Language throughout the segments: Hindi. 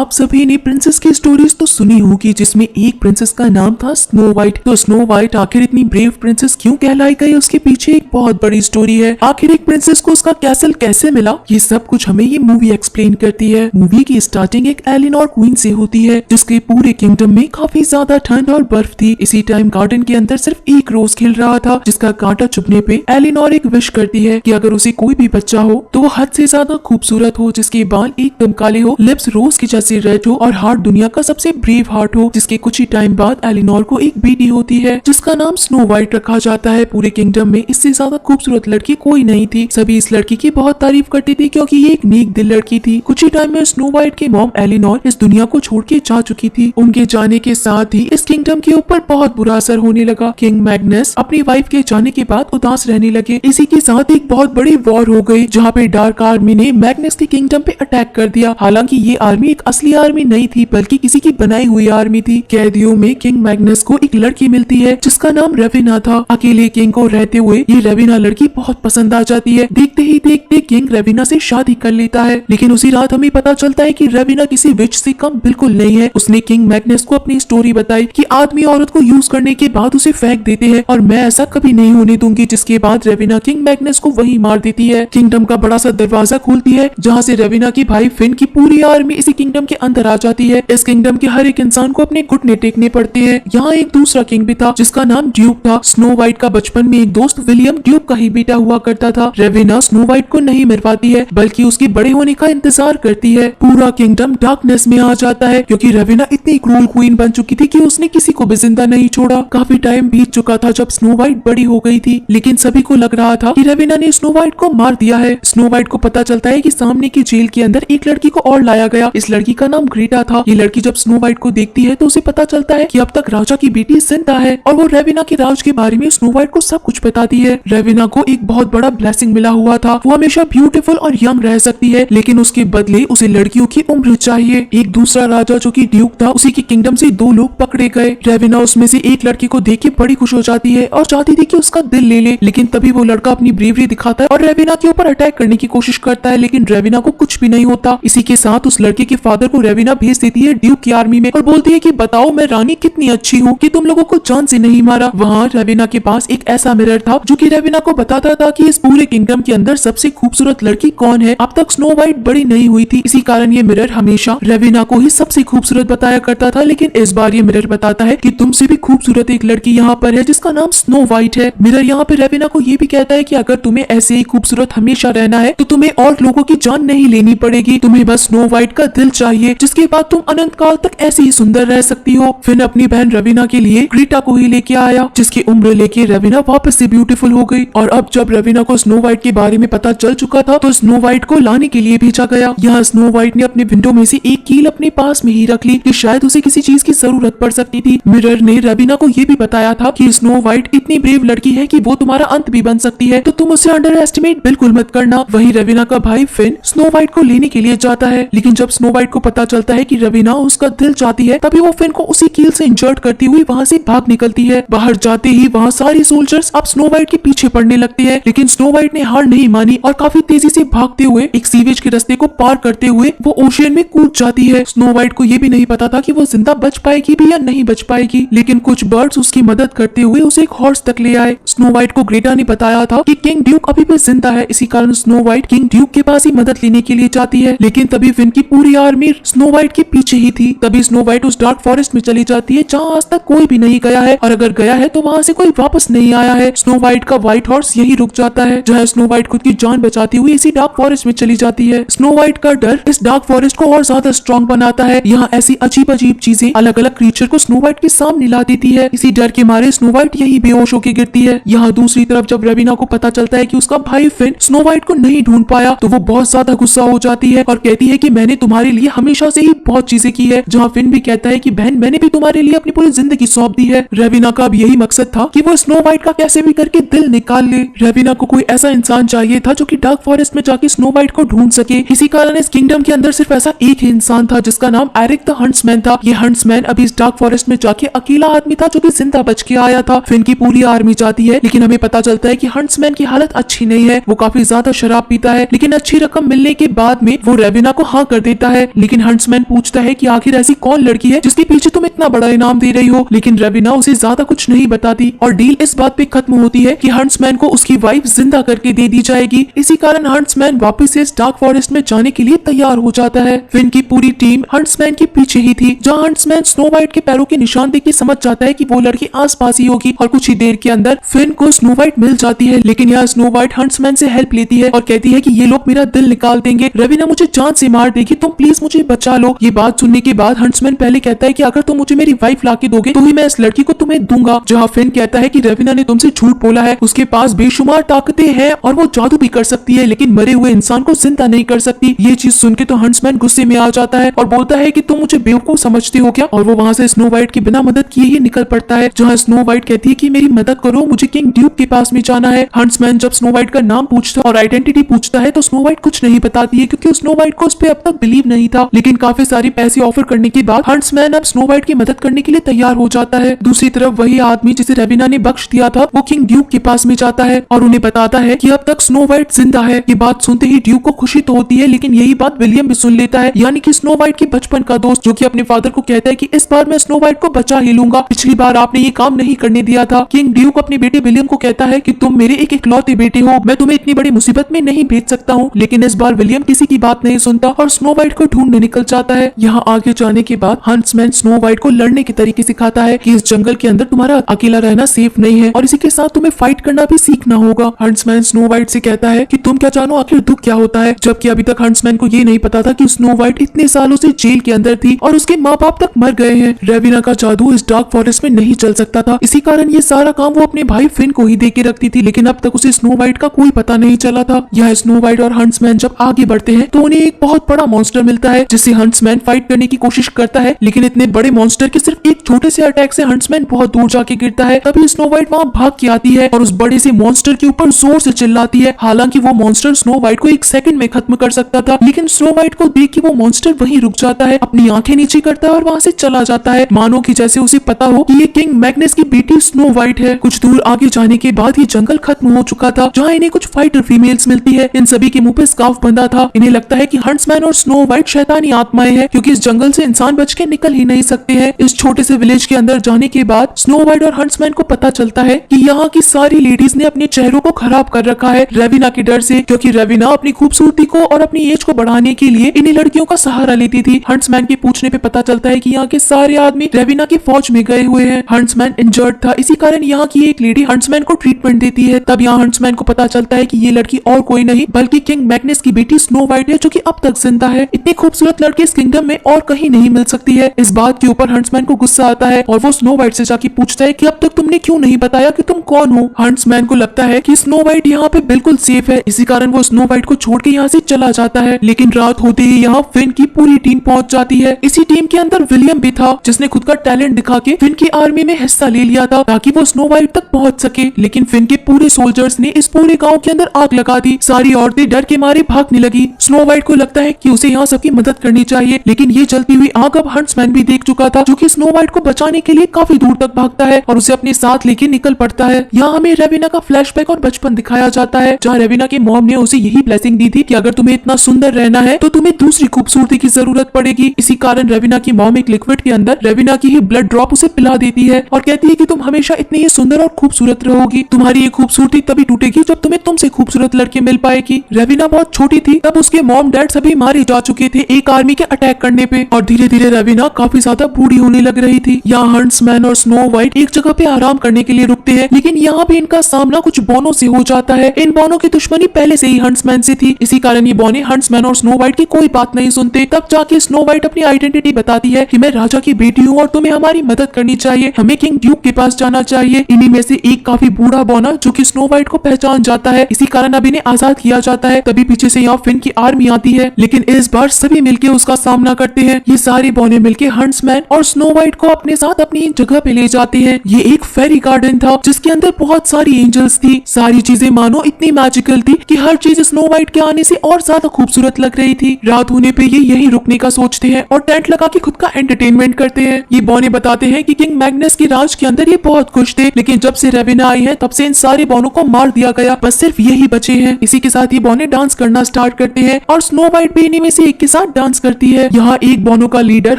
आप सभी ने प्रिंसेस की स्टोरीज तो सुनी होगी जिसमें एक प्रिंसेस का नाम था स्नो वाइट। तो स्नो वाइट आखिर इतनी ब्रेव प्रिंसेस क्यों कहलाई गई, उसके पीछे एक बहुत बड़ी स्टोरी है। आखिर एक प्रिंसेस को उसका कैसल कैसे मिला, ये सब कुछ हमें ये मूवी एक्सप्लेन करती है। मूवी की स्टार्टिंग एक एलिनोर क्वीन से होती है जिसके पूरे किंगडम में काफी ज्यादा ठंड और बर्फ थी। इसी टाइम गार्डन के अंदर सिर्फ एक रोज खिल रहा था जिसका कांटा चुभने पे एलिनोर एक विश करती है कि अगर उसे कोई भी बच्चा हो तो वो हद से ज्यादा खूबसूरत हो, जिसके बाल एकदम काले हो, लिप्स रोज की जैसी रेड हो और हार्ट दुनिया का सबसे ब्रेव हार्ट हो। जिसके कुछ ही टाइम बाद एलिनोर को एक बेटी होती है जिसका नाम स्नो वाइट रखा जाता है। पूरे किंगडम में इससे ज्यादा खूबसूरत लड़की कोई नहीं थी। सभी इस लड़की की बहुत तारीफ करती थी क्योंकि ये एक नेक दिल लड़की थी। कुछ ही टाइम में स्नो वाइट की मॉम एलिनोर इस दुनिया को छोड़ के जा चुकी थी। उनके जाने के साथ ही इस किंगडम के ऊपर बहुत बुरा असर होने लगा। किंग मैग्नस अपनी वाइफ के जाने के बाद उदास रहने लगे। इसी के साथ एक बहुत बड़ी वॉर हो गई जहाँ पे डार्क आर्मी ने मैग्नस के किंगडम पे अटैक कर दिया। हालांकि ये आर्मी एक असली आर्मी नहीं थी बल्कि किसी की बनाई हुई आर्मी थी। कैदियों में किंग मैग्नस को एक लड़की मिलती है जिसका नाम रेविना था। अकेले किंग को रहते हुए ये रेविना लड़की बहुत पसंद आ जाती है। देखते ही देखते किंग रेविना से शादी कर लेता है। लेकिन उसी रात हमें पता चलता है कि रेविना किसी विच से कम बिल्कुल नहीं है। उसने किंग मैग्नस को अपनी स्टोरी बताई कि आदमी औरत को यूज करने के बाद उसे फेंक देते हैं और मैं ऐसा कभी नहीं होने दूंगी। जिसके बाद रेविना किंग मैग्नस को वहीं मार देती है। किंगडम का बड़ा सा दरवाजा खुलती है जहाँ से रेविना की भाई फिन की पूरी आर्मी इसी किंगडम के अंदर आ जाती है। इस किंगडम के हर एक इंसान को अपने घुटने टेकने पड़ते हैं। यहाँ एक दूसरा किंग भी था जिसका नाम ड्यूक था। स्नो वाइट का बचपन में एक दोस्त विलियम ड्यूक का ही बेटा हुआ करता था। रेविना स्नो वाइट को नहीं मरवाती है बल्कि उसके बड़े होने का इंतजार करती है। पूरा किंगडम डार्कनेस में आ जाता है क्योंकि रेविना इतनी क्रूर क्वीन बन चुकी थी कि उसने किसी को भी जिंदा नहीं छोड़ा। काफी टाइम बीत चुका था जब स्नो वाइट बड़ी हो गई थी, लेकिन सभी को लग रहा था कि रेविना ने स्नो वाइट को मार दिया है। स्नो वाइट को पता चलता है कि सामने की जेल के अंदर एक लड़की को और लाया गया। इस लड़की का नाम ग्रीटा था। ये लड़की जब स्नो वाइट को देखती है तो उसे पता चलता है कि अब तक राजा की बेटी जिंदा है और वो रेविना के राज के बारे में स्नो वाइट को सब कुछ बताती है। रेविना को एक बहुत बड़ा ब्लेसिंग मिला हुआ था, वो हमेशा ब्यूटीफुल और यंग रह सकती है, लेकिन उसके बदले उसे लड़कियों की उम्र चाहिए। एक दूसरा राजा जो कि ड्यूक था, उसी के किंगडम से दो लोग पकड़े गए। रेविना उसमें से एक लड़की को देख के बड़ी खुश हो जाती है और चाहती थी कि उसका दिल ले ले, लेकिन तभी वो लड़का अपनी ब्रेवरी दिखाता है और रेविना के ऊपर अटैक करने की कोशिश करता है, लेकिन रेविना को कुछ भी नहीं होता। इसी के साथ उस लड़के के फादर को रेविना भेज देती है ड्यूक की आर्मी में और बोलती है कि बताओ मैं रानी कितनी अच्छी हूँ कि तुम लोगों को जान से नहीं मारा। वहाँ रेविना के पास एक ऐसा मिरर था जो कि रेविना को बताता था कि इस पूरे किंगडम के अंदर सबसे खूबसूरत लड़की कौन है। अब तक स्नो वाइट बड़ी नहीं हुई थी, इसी कारण ये मिरर हमेशा रेविना को ही सबसे खूबसूरत बताया करता था, लेकिन इस बार ये मिरर बताता है कि तुमसे भी खूबसूरत एक लड़की यहाँ पर है जिसका नाम स्नो वाइट है। मिरर यहाँ पे रेविना को ये भी कहता है कि अगर तुम्हें ऐसे ही खूबसूरत हमेशा रहना है तो तुम्हें और लोगों की जान नहीं लेनी पड़ेगी, तुम्हें बस स्नो वाइट का दिल चाहिए, जिसके बाद तुम अनंत काल तक ऐसे ही सुंदर रह सकती हो। फिर अपनी बहन रेविना के लिए ग्रीटा को ही लेके आया जिसकी उम्र लेके रेविना वापस से ब्यूटीफुल हो गई। और अब जब रेविना को स्नो वाइट के बारे में पता चल चुका था तो स्नो वाइट को लाने के लिए भेजा गया। यहाँ स्नो वाइट ने अपने विंडो में से एक कील अपने पास में ही रख ली कि शायद उसे किसी चीज की जरूरत पड़ सकती थी। मिरर ने रेविना को ये भी बताया था कि स्नो वाइट इतनी ब्रेव लड़की है कि वो तुम्हारा अंत भी बन सकती है, तो तुम उसे अंडर एस्टिमेट बिल्कुल मत करना। वही रेविना का भाई फिन स्नो वाइट को लेने के लिए जाता है, लेकिन जब स्नो वाइट को पता चलता है कि रेविना उसका दिल चाहती है तभी वो फिन को उसी कील से इंजर्ड करती हुई वहाँ से भाग निकलती है। बाहर जाते ही वहाँ सारे सोल्जर्स अब स्नो वाइट के पीछे पड़ने लगते हैं, लेकिन स्नो वाइट ने हार नहीं मानी और काफी तेजी से भागते हुए एक सीवेज के रास्ते को पार करते हुए वो ओशियन में कूद जाती है। स्नो वाइट को ये भी नहीं पता था कि वो जिंदा बच पाएगी भी या नहीं बच पाएगी, लेकिन कुछ बर्ड्स उसकी मदद करते हुए उसे एक हॉर्स तक ले आए। स्नो वाइट को ग्रेटा ने बताया था कि किंग ड्यूक अभी भी जिंदा है, इसी कारण स्नो वाइट किंग ड्यूक के पास ही मदद लेने के लिए जाती है, लेकिन तभी फिन की पूरी आर्मी स्नो वाइट के पीछे ही थी। तभी स्नो वाइट उस डार्क फॉरेस्ट में चली जाती है जहाँ आज तक कोई भी नहीं गया है, और अगर गया है तो वहाँ से कोई वापस नहीं आया है। स्नो वाइट का व्हाइट हॉर्स यही रुक जाता है, जहाँ स्नो वाइट खुद की जान बचाती हुई इसी डार्क फॉरेस्ट में चली जाती है। स्नो वाइट का डर इस डार्क फॉरेस्ट को और ज्यादा स्ट्रॉन्ग बनाता है। यहाँ ऐसी अजीब अजीब चीजें अलग अलग क्रीचर को स्नो वाइट के सामने ला देती है। इसी डर के मारे स्नो वाइट यही बेहोश होकर गिरती है। यहाँ दूसरी तरफ जब रेविना को पता चलता है कि उसका भाई फिन स्नो वाइट को नहीं ढूंढ पाया तो वो बहुत ज्यादा गुस्सा हो जाती है और कहती है कि मैंने तुम्हारे लिए हमेशा से ही बहुत चीजें की है। जहाँ फिन भी कहता है कि बहन मैंने भी तुम्हारे लिए अपनी पूरी जिंदगी सौंप दी है। रेविना का अब यही मकसद था कि वो स्नो वाइट का कैसे भी करके दिल निकाल ले। रेविना को कोई ऐसा इंसान चाहिए था जो कि डार्क फॉरेस्ट में जाके स्नो वाइट को ढूंढ सके। इसी कारण इस किंगडम के अंदर सिर्फ ऐसा एक ही इंसान था जिसका नाम एरिक द हंट्समैन था। ये हंट्समैन अभी इस डार्क फॉरेस्ट में जाके अकेला आदमी था जो कि जिंदा बच के आया था। फिन की पूरी आर्मी जाती है, लेकिन हमें पता चलता है कि हंट्समैन की हालत अच्छी नहीं है, वो काफी ज्यादा शराब पीता है, लेकिन अच्छी रकम मिलने के बाद में वो रेविना को हाँ कर देता है। लेकिन लेकिन हंट्समैन पूछता है कि आखिर ऐसी कौन लड़की है जिसके पीछे तुम इतना बड़ा इनाम दे रही हो, लेकिन रवीना उसे ज्यादा कुछ नहीं बताती और डील इस बात पे खत्म होती है कि हंट्समैन को उसकी वाइफ जिंदा करके दे दी जाएगी। इसी कारण हंट्समैन वापस से डार्क फॉरेस्ट में जाने के लिए तैयार हो जाता है। फिन की पूरी टीम हंट्समैन के पीछे ही थी, जहाँ हंट्समैन स्नो वाइट के पैरों के निशान देख के समझ जाता है कि वो लड़की आसपास ही होगी और कुछ ही देर के अंदर फिन को स्नो वाइट मिल जाती है। लेकिन यहाँ स्नो वाइट हंट्समैन से हेल्प लेती है और कहती है कि ये लोग मेरा दिल निकाल देंगे, रवीना मुझे जान से मार देगी, तुम प्लीज मुझे बचा लो। ये बात सुनने के बाद हंट्समैन पहले कहता है कि अगर तुम मुझे मेरी वाइफ लाके दोगे तो ही मैं इस लड़की को तुम्हें दूंगा। जहाँ फिन कहता है कि रवीना ने तुमसे झूठ बोला है, उसके पास बेशुमार ताकतें हैं और वो जादू भी कर सकती है, लेकिन मरे हुए इंसान को जिंदा नहीं कर सकती। ये चीज सुन के तो हंट्समैन गुस्से में आ जाता है और बोलता है कि तुम मुझे बेवकूफ समझते हो क्या, और वो वहाँ से स्नो वाइट की बिना मदद किए ही निकल पड़ता है। जहाँ स्नो वाइट कहती है कि मेरी मदद करो, मुझे किंग ड्यूक के पास में जाना है। हंट्समैन जब स्नो वाइट का नाम पूछता और आइडेंटिटी पूछता है तो स्नो वाइट कुछ नहीं बताती है, क्योंकि स्नो वाइट को उस पर अब तक बिलीव नहीं था। लेकिन काफी सारे पैसे ऑफर करने के बाद हंट्समैन अब स्नो वाइट की मदद करने के लिए तैयार हो जाता है। दूसरी तरफ वही आदमी जिसे रवीना ने बख्श दिया था वो किंग ड्यूक के पास में जाता है और उन्हें बताता है कि अब तक स्नो वाइट जिंदा है। ये बात सुनते ही ड्यूक को खुशी तो होती है, लेकिन यही बात विलियम भी सुन लेता है, यानी कि स्नो वाइट के बचपन का दोस्त, जो कि अपने फादर को कहता है कि इस बार मैं स्नो वाइट को बचा ही लूंगा, पिछली बार आपने ये काम नहीं करने दिया था। किंग ड्यूक अपने बेटे विलियम को कहता है कि तुम मेरे एक इकलौते बेटे हो, मैं तुम्हें इतनी बड़ी मुसीबत में नहीं भेज सकता हूँ। लेकिन इस बार विलियम किसी की बात नहीं सुनता और स्नो वाइट को ढूंढने निकल जाता है। यहाँ आगे जाने के बाद हंट्समैन स्नो वाइट को लड़ने के तरीके सिखाता है कि इस जंगल के अंदर तुम्हारा अकेला रहना सेफ नहीं है और इसी के साथ तुम्हें फाइट करना भी सीखना होगा। हंट्समैन स्नो वाइट से कहता है कि तुम क्या जानो आखिर दुख क्या होता है, जबकि अभी तक हंट्समैन को ये नहीं पता था कि स्नो वाइट इतने सालों से जेल के अंदर थी और उसके माँ बाप तक मर गए हैं। रवीना का जादू इस डार्क फॉरेस्ट में नहीं चल सकता था, इसी कारण ये सारा काम वो अपने भाई फिन को ही दे के रखती थी, लेकिन अब तक उसे स्नो वाइट का कोई पता नहीं चला था। यह स्नो वाइट और हंट्समैन जब आगे बढ़ते हैं तो उन्हें एक बहुत बड़ा मॉन्स्टर मिलता है, जिससे हंट्समैन फाइट करने की कोशिश करता है, लेकिन इतने बड़े मॉन्स्टर के सिर्फ एक छोटे से अटैक से हंट्समैन बहुत दूर जाके गिरता है। तभी स्नो वाइट वहाँ भाग के आती है और उस बड़े से मॉन्स्टर के ऊपर जोर से चिल्लाती है। हालांकि वो मॉन्स्टर स्नो वाइट को एक सेकंड में खत्म कर सकता था, लेकिन स्नो वाइट को देख के वो मॉन्स्टर वहीं रुक जाता है, अपनी आंखें नीचे करता है और वहाँ से चला जाता है, मानो कि जैसे उसे पता हो कि ये किंग मैग्नस की बेटी स्नो वाइट है। कुछ दूर आगे जाने के बाद ये जंगल खत्म हो चुका था, जहाँ इन्हें कुछ फाइटर फीमेल्स मिलती है। इन सभी के मुंह पे स्कार्फ बंधा था। इन्हें लगता है कि हंट्समैन और स्नो वाइट शैतानी आत्माएं हैं, क्योंकि इस जंगल से इंसान बच के निकल ही नहीं सकते हैं। इस छोटे से विलेज के अंदर जाने के बाद स्नो वाइट और हंट्समैन को पता चलता है कि यहाँ की सारी लेडीज ने अपने चेहरों को खराब कर रखा है रवीना के डर से, क्योंकि रवीना अपनी खूबसूरती को और अपनी एज को बढ़ाने के लिए इन्हीं लड़कियों का सहारा लेती थी। हंट्समैन के पूछने पे पता चलता है कि यहाँ के सारे आदमी रवीना की फौज में गए हुए हैं। हंट्समैन इंजर्ड था, इसी कारण यहाँ की एक लेडी हंट्समैन को ट्रीटमेंट देती है। तब यहाँ हंट्समैन को पता चलता है कि ये लड़की और कोई नहीं बल्कि किंग मैग्नस की बेटी स्नो वाइट है, जो कि अब तक जिंदा है। इतनी खूबसूरत लड़की इस किंगडम में और कहीं नहीं मिल सकती है। इस बात के ऊपर हंट्समैन को गुस्सा आता है और वो स्नो वाइट से जाके पूछता है कि अब तक तुमने क्यों नहीं बताया कि तुम कौन हो। हंट्समैन को लगता है कि स्नो वाइट यहाँ पे बिल्कुल सेफ है, इसी कारण वो स्नो वाइट को छोड़ के यहाँ से चला जाता है। लेकिन रात होते ही यहाँ फिन की पूरी टीम पहुंच जाती है। इसी टीम के अंदर विलियम भी था, जिसने खुद का टैलेंट दिखा के फिन की आर्मी में हिस्सा ले लिया था ताकि वो स्नो वाइट तक पहुंच सके। लेकिन फिन के पूरे सोल्जर्स ने इस पूरे गाँव के अंदर आग लगा दी। सारी औरतें डर के मारे भागने लगी। स्नो वाइट को लगता है कि उसे यहाँ सबकी मदद करनी चाहिए, लेकिन ये जलती हुई आग अब हंट्समैन भी देख चुका था, जो कि स्नो वाइट को बचाने के लिए काफी दूर तक भागता है और उसे अपने साथ लेके निकल पड़ता है। यहाँ हमें रवीना का फ्लैशबैक और बचपन दिखाया जाता है, जहाँ रवीना की मॉम ने उसे यही ब्लेसिंग दी थी कि अगर तुम्हें इतना सुंदर रहना है तो तुम्हें दूसरी खूबसूरती की जरूरत पड़ेगी। इसी कारण रवीना की मॉम एक लिक्विड के अंदर रवीना की ही ब्लड ड्रॉप उसे पिला देती है और कहती है कि तुम हमेशा इतनी ही सुंदर और खूबसूरत रहोगी। तुम्हारी ये खूबसूरती तभी टूटेगी जब तुम्हें तुमसे खूबसूरत लड़के मिल पाएगी। रवीना बहुत छोटी थी तब उसके मॉम डैड सभी मारे जा चुके थे एक आर्मी के अटैक करने पे, और धीरे धीरे रवीना काफी ज्यादा बूढ़ी होने लग रही थी। यहाँ हंट्समैन और स्नो वाइट एक जगह पे आराम करने के लिए रुकते हैं, लेकिन यहाँ भी इनका सामना कुछ बॉनों से हो जाता है। इन बॉनों की दुश्मनी पहले से ही हंट्समैन से थी, इसी कारण ये बॉने हंट्समैन और स्नो वाइट की कोई बात नहीं सुनते। तब जाके स्नो वाइट अपनी आइडेंटिटी बताती है कि मैं राजा की बेटी हूँ और तुम्हें हमारी मदद करनी चाहिए, हमें किंग ड्यूक के पास जाना चाहिए। इन्हीं में से एक काफी बूढ़ा बॉना जो कि स्नो वाइट को पहचान जाता है, इसी कारण अब इन्हें आजाद किया जाता है। तभी पीछे से यहाँ फिन की आर्मी आती है, लेकिन इस बार सभी मिलके उसका सामना करते हैं। ये सारे बॉने मिलके हंट्समैन और स्नो वाइट को अपने साथ अपनी जगह पे ले जाते हैं। ये एक फेरी गार्डन था जिसके अंदर बहुत सारी एंजल्स थी। सारी चीजें मानो इतनी मैजिकल थी कि हर चीज स्नो वाइट के आने से और ज्यादा खूबसूरत लग रही थी। रात होने पे ये यहीं रुकने का सोचते हैं और टेंट लगा के खुद का एंटरटेनमेंट करते हैं। ये बॉने बताते हैं कि किंग मैग्नस की राज के अंदर ये बहुत खुश थे, लेकिन जब से रवीना आई है तब से इन सारे बॉनों को मार दिया गया, बस सिर्फ यही बचे हैं। इसी के साथ ये बॉने डांस करना स्टार्ट करते हैं और स्नो वाइट भी इन्हीं में से एक के साथ डांस करती है। यहाँ एक बोनो का लीडर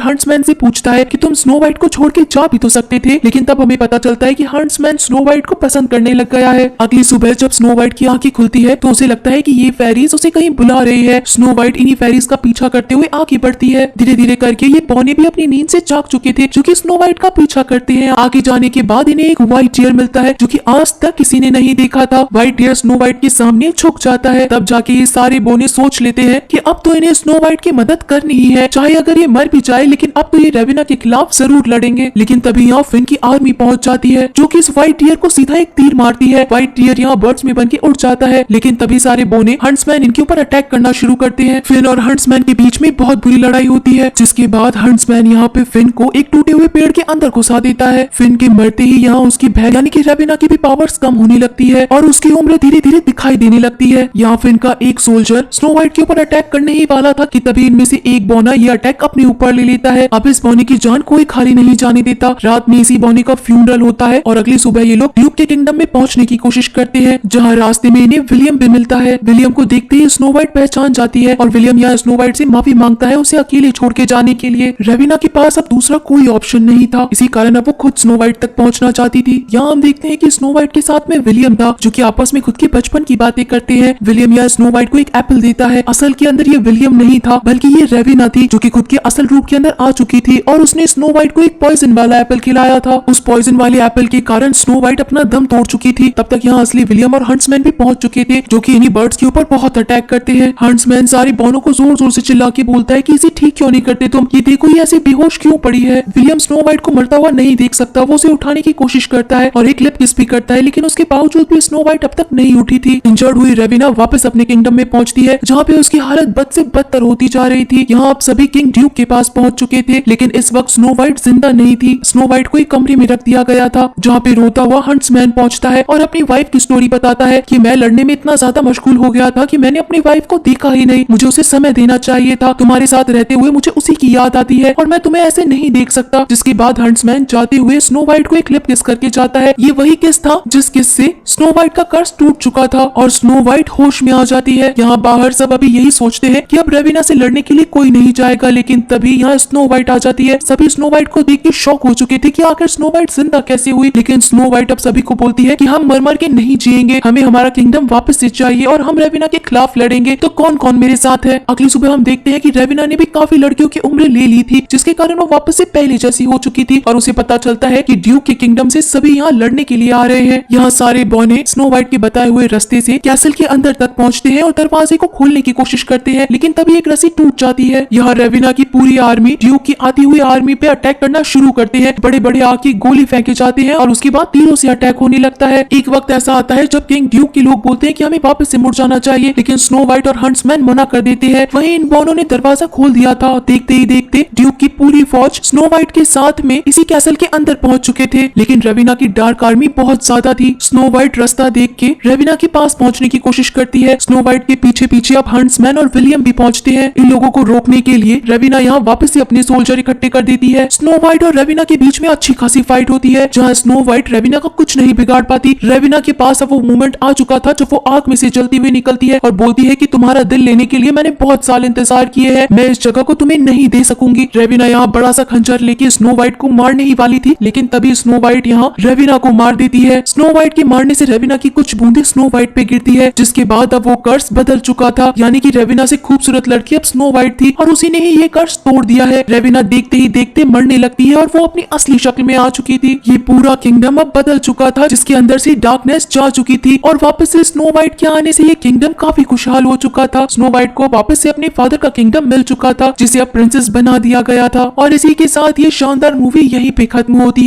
हंट्समैन से पूछता है कि तुम स्नो वाइट को छोड़ के जा भी तो सकते थे, लेकिन तब हमें पता चलता है कि हंट्समैन स्नो वाइट को पसंद करने लग गया है। अगली सुबह जब स्नो वाइट की आंखें खुलती है तो उसे लगता है कि ये फेरीज उसे कहीं बुला रही है। स्नो वाइट इन्हीं फेरीज का पीछा करते हुए आगे बढ़ती है। धीरे धीरे करके ये बोने भी अपनी नींद से जाग चुके थे जो कि स्नो वाइट का पीछा करते हैं। आगे जाने के बाद इन्हें एक व्हाइट डियर मिलता है जो कि आज तक किसी ने नहीं देखा था। व्हाइट डियर स्नो वाइट के सामने झुक जाता है। तब जाके ये सारे बोने सोच लेते हैं कि अब तो इन्हें स्नो वाइट की मदद करनी ही है, चाहे अगर ये मर भी जाए, लेकिन अब तो ये रेविना के खिलाफ जरूर लड़ेंगे। लेकिन तभी यहाँ फिन की आर्मी पहुंच जाती है जो कि इस व्हाइट डियर को सीधा एक तीर मारती है। व्हाइट डियर यहाँ बर्ड्स में बन के उड़ जाता है, लेकिन तभी सारे बोने हंट्समैन इनके ऊपर अटैक करना शुरू करते हैं। फिन और हंट्समैन के बीच में बहुत बुरी लड़ाई होती है, जिसके बाद हंट्समैन यहाँ पे फिन को एक टूटे हुए पेड़ के अंदर घुसा देता है। फिन के मरते ही यहाँ उसकी बहन यानी कि रेविना की भी पावर्स कम होने लगती है और उसकी उम्र धीरे धीरे दिखाई देने लगती है। यहाँ फिन का एक सोल्जर स्नो वाइट के ऊपर अटैक करने ही वाला था कि तभी इनमें से एक बोना ये अटैक अपने ऊपर ले लेता है। अब इस बोने की जान कोई खाली नहीं जाने देता। रात में इसी बोने का फ्यूनरल होता है और अगली सुबह ये लोग ड्यूक के किंगडम में पहुंचने की कोशिश करते हैं, जहाँ रास्ते में इन्हें विलियम भी मिलता है। विलियम को देखते ही स्नो वाइट पहचान जाती है और विलियम यहाँ स्नो वाइट से माफी मांगता है उसे अकेले छोड़ के जाने के लिए। रेविना के पास अब दूसरा कोई ऑप्शन नहीं था, इसी कारण अब वो खुद स्नो वाइट तक पहुंचना चाहती थी। यहाँ हम देखते हैं कि स्नो वाइट के साथ में विलियम था जो कि आपस में खुद के बचपन की बातें करते हैं। विलियम यहाँ स्नो वाइट को एक एप्पल देता है। असल के अंदर ये विलियम नहीं था बल्कि ये रेविना थी जो कि खुद के असल रूप के अंदर आ चुकी थी और उसने स्नो वाइट को एक पॉइजन वाला एप्पल खिलाया था। उस पॉइजन वाले एप्पल के कारण स्नो वाइट अपना दम तोड़ चुकी थी। तब तक यहाँ असली विलियम और हंट्समैन भी पहुंच चुके थे जो कि इन्हीं बर्ड्स के ऊपर बहुत अटैक करते हैं। हंट्समैन सारे बोनों को जोर जोर से चिल्ला के बोलता है कि इसे ठीक क्यों नहीं करते तुम, ये देखो ये ऐसे बेहोश क्यों पड़ी है। विलियम स्नो वाइट को मरता हुआ नहीं देख सकता, वो उसे उठाने की कोशिश करता है और एक लिप किस भी करता है, लेकिन उसके बावजूद भी स्नो वाइट अब तक नहीं उठी थी। इंजर्ड हुई रेविना वापस अपने किंगडम में पहुंचती है जहाँ पे उसकी हालत बद से बदतर होती जा रही थी। यहाँ अब सभी किंग ड्यूक के पास पहुंच चुके थे, लेकिन इस वक्त स्नो वाइट जिंदा नहीं थी। स्नो वाइट को एक कमरे में रख दिया गया था जहाँ पे रोता हुआ हंट्समैन पहुंचता है और अपनी वाइफ की स्टोरी बताता है कि मैं लड़ने में इतना ज्यादा मशगूल हो गया था कि मैंने अपनी वाइफ को देखा ही नहीं, मुझे उसे समय देना चाहिए था। तुम्हारे साथ रहते हुए मुझे उसी की याद आती है और मैं तुम्हें ऐसे नहीं देख सकता। जिसके बाद हंट्समैन जाते हुए स्नो वाइट को एक लिप किस करके जाता है। ये वही किस था जिस किस से स्नो वाइट का कर्ज टूट चुका था और स्नो वाइट होश में आ जाती है। यहाँ बाहर सब अभी यही सोचते हैं कि अब रेविना से लड़ने के लिए कोई नहीं जाएगा, लेकिन तभी यहाँ स्नो वाइट आ जाती है। सभी स्नो वाइट को देख के शॉक हो चुके थे कि आखिर स्नो वाइट जिंदा कैसे हुई, लेकिन स्नो वाइट अब सभी को बोलती है कि हम मर मर के नहीं जिएंगे, हमें हमारा किंगडम वापस से चाहिए और हम रेविना के खिलाफ लड़ेंगे। तो कौन कौन मेरे साथ है। अगली सुबह हम देखते हैं कि रेविना ने भी काफी लड़कियों की उम्र ले ली थी, जिसके कारण वो वापस से पहले जैसी हो चुकी थी और उसे पता चलता है कि ड्यूक के किंगडम से सभी यहाँ लड़ने के लिए आ रहे हैं। यहाँ सारे बॉने स्नो वाइट के बताए हुए रास्ते से कैसल के अंदर तक पहुँचते हैं और दरवाजे को खोलने की कोशिश करते हैं, लेकिन तभी एक रस्सी टूट जाती है। यहाँ रेविना की पूरी आर्मी ड्यूक की आती हुई आर्मी पे अटैक करना शुरू करते हैं। बड़े बड़े आग की गोली फेंके जाते हैं और उसके बाद तीरों से अटैक होने लगता है। एक वक्त ऐसा आता है जब किंग ड्यूक के लोग बोलते हैं कि हमें वापस से मुड़ जाना चाहिए, लेकिन स्नो वाइट और हंट्समैन मना कर देते हैं। वहीं इन बॉनों ने दरवाजा खोल दिया था और देखते ही देखते ड्यूक की पूरी फौज स्नो वाइट के साथ में इसी कैसल के अंदर पहुंच चुके थे, लेकिन रेविना की डार्क आर्मी बहुत ज्यादा थी। स्नो वाइट रास्ता देख के रेविना के पास पहुंचने की कोशिश करती है। स्नो वाइट के पीछे पीछे अब हंट्समैन और विलियम भी पहुंचते हैं। इन लोगों को रोकने के लिए रेविना यहाँ वापस से अपने सोल्जर इकट्ठे कर देती है। स्नो वाइट और रेविना के बीच में अच्छी खासी फाइट होती है, जहाँ स्नो वाइट रेविना का कुछ नहीं बिगाड़ पाती। रेविना के पास अब वो मोमेंट आ चुका था जब वो आग में से जलती हुई निकलती है और बोलती है कि तुम्हारा दिल लेने के लिए मैंने बहुत साल इंतजार किए हैं, मैं इस जगह को तुम्हें नहीं दे सकूंगी। रेविना यहाँ बड़ा सा खंजर लेके स्नो वाइट को मारने ही वाली थी, लेकिन तभी स्नो वाइट यहाँ रेविना को मार देती है। स्नो वाइट के मारने से रेविना की कुछ बूंदे स्नो वाइट पे गिरती है, जिसके बाद अब वो कर्स बदल चुका था, यानी कि रेविना से खूबसूरत लड़की अब स्नो वाइट थी और उसी ने ही ये कर्स तोड़ दिया है। रेविना देखते ही देखते मरने लगती है और वो अपनी असली शक्ल में आ चुकी थी। ये पूरा किंगडम अब बदल चुका था, जिसके अंदर से डार्कनेस जा चुकी थी और वापस से स्नो वाइट के आने से ये किंगडम काफी खुशहाल हो चुका था। स्नो वाइट को वापस से अपने फादर का किंगडम मिल चुका था, जिसे अब प्रिंसेस बना दिया गया था। और इसी के साथ ये शानदार मूवी यहीं पे खत्म होती है।